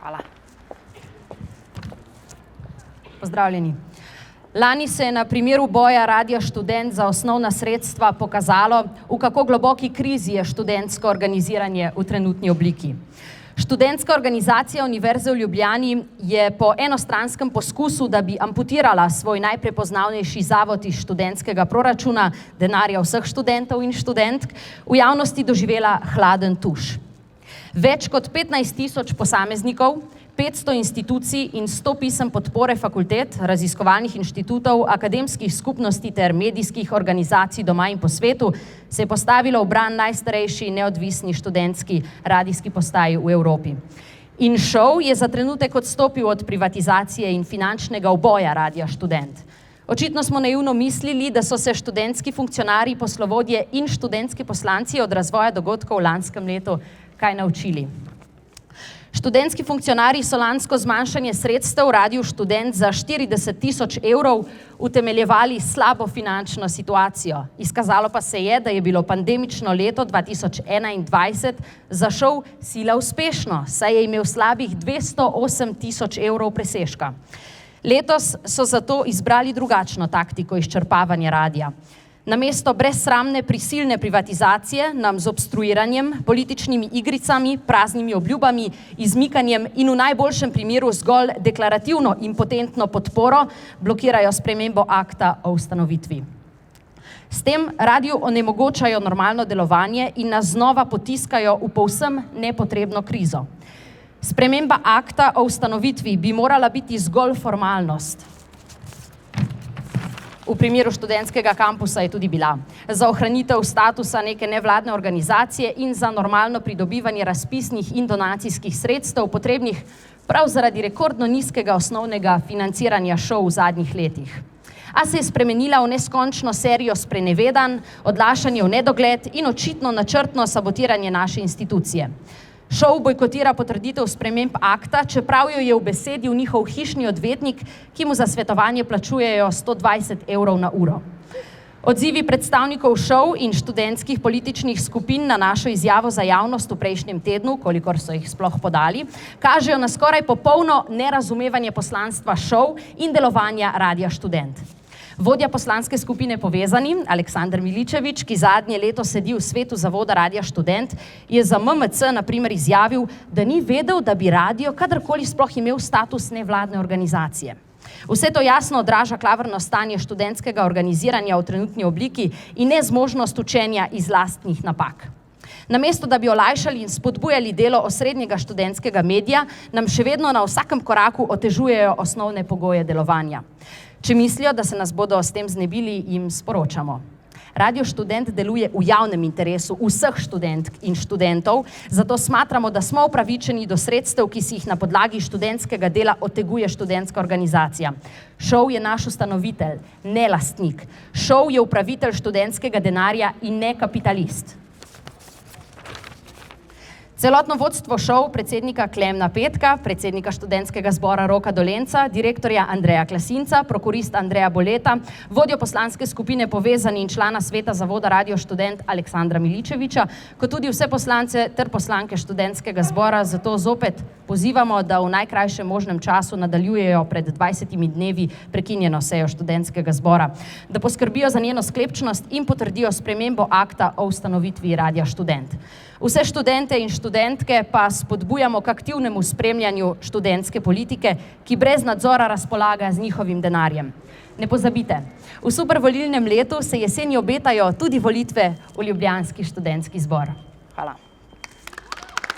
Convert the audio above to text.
Hvala. Pozdravljeni. Lani se je na primeru boja Radia Študent za osnovna sredstva pokazalo, v kako globoki krizi je študentsko organiziranje v trenutni obliki. Študentska organizacija Univerze v Ljubljani je po enostranskem poskusu, da bi amputirala svoj najprepoznavnejši zavod iz študentskega proračuna, denarja vseh študentov in študentk, v javnosti doživela hladen tuš. Več kot 15.000 posameznikov, 500 institucij in 100 pisem podpore fakultet, raziskovalnih inštitutov, akademskih skupnosti ter medijskih organizacij doma in po svetu se je postavilo v bran najstarejši neodvisni študentski radijski postaji v Evropi. In šov je za trenutek odstopil od privatizacije in finančnega uboja Radia Študent. Očitno smo naivno mislili, da so se študentski funkcionarji, poslovodje in študentski poslanci od razvoja dogodkov v lanskem letu kaj naučili. Študentski funkcionarji so lansko zmanjšanje sredstev Radiu Študent za 40.000 evrov utemeljevali slabo finančno situacijo. Izkazalo pa se je, da je bilo pandemično leto 2021 za šov sila uspešno, saj je imel slabih 208.000 evrov presežka. Letos so zato izbrali drugačno taktiko izčrpavanja radia. Namesto brezsramne prisilne privatizacije nam z obstruiranjem, političnimi igricami, praznimi obljubami, izmikanjem in v najboljšem primeru zgolj deklarativno impotentno podporo blokirajo spremembo akta o ustanovitvi. S tem radiju onemogočajo normalno delovanje in nas znova potiskajo v povsem nepotrebno krizo. Sprememba akta o ustanovitvi bi morala biti zgolj formalnost. V primeru študentskega kampusa je tudi bila. Za ohranitev statusa neke nevladne organizacije in za normalno pridobivanje razpisnih in donacijskih sredstev potrebnih prav zaradi rekordno nizkega osnovnega financiranja šov v zadnjih letih. A se je spremenila v neskončno serijo sprenevedanj, odlašanje v nedogled in očitno načrtno sabotiranje naše institucije. Šov bojkotira potrditev sprememb akta, čeprav jo je v besedi v njihov hišni odvetnik, ki mu za svetovanje plačujejo 120 evrov na uro. Odzivi predstavnikov šov in študentskih političnih skupin na našo izjavo za javnost v prejšnjem tednu, kolikor so jih sploh podali, kažejo na skoraj popolno nerazumevanje poslanstva šov in delovanja Radia Študent. Vodja poslanske skupine Povezani, Aleksander Miličevič, ki zadnje leto sedi v svetu zavoda Radia Študent, je za MMC na primer izjavil, da ni vedel, da bi radio kadarkoli sploh imel status nevladne organizacije. Vse to jasno odraža klavrno stanje študentskega organiziranja v trenutni obliki in nezmožnost učenja iz lastnih napak. Namesto, da bi olajšali in spodbujali delo osrednjega študentskega medija, nam še vedno na vsakem koraku otežujejo osnovne pogoje delovanja. Če mislijo, da se nas bodo s tem znebili, jim sporočamo. Radio Študent deluje v javnem interesu vseh študentk in študentov, zato smatramo, da smo upravičeni do sredstev, ki si jih na podlagi študentskega dela oteguje študentska organizacija. Šov je naš ustanovitelj, ne lastnik. Šov je upravitelj študentskega denarja in ne kapitalist. Celotno vodstvo šov, predsednika Klemna Petka, predsednika študentskega zbora Roka Dolenca, direktorja Andreja Klasinca, prokurist Andreja Boleta, vodjo poslanske skupine Povezani in člana sveta zavoda Radio Študent Aleksandra Miličeviča, kot tudi vse poslance ter poslanke študentskega zbora, zato zopet pozivamo, da v najkrajšem možnem času nadaljujejo pred 20 dnevi prekinjeno sejo študentskega zbora, da poskrbijo za njeno sklepčnost in potrdijo spremembo akta o ustanovitvi Radia Študent. Vse študente in študentke pa spodbujamo k aktivnemu spremljanju študentske politike, ki brez nadzora razpolaga z njihovim denarjem. Ne pozabite, v supervolilnem letu se jeseni obetajo tudi volitve v ljubljanski študentski zbor. Hvala.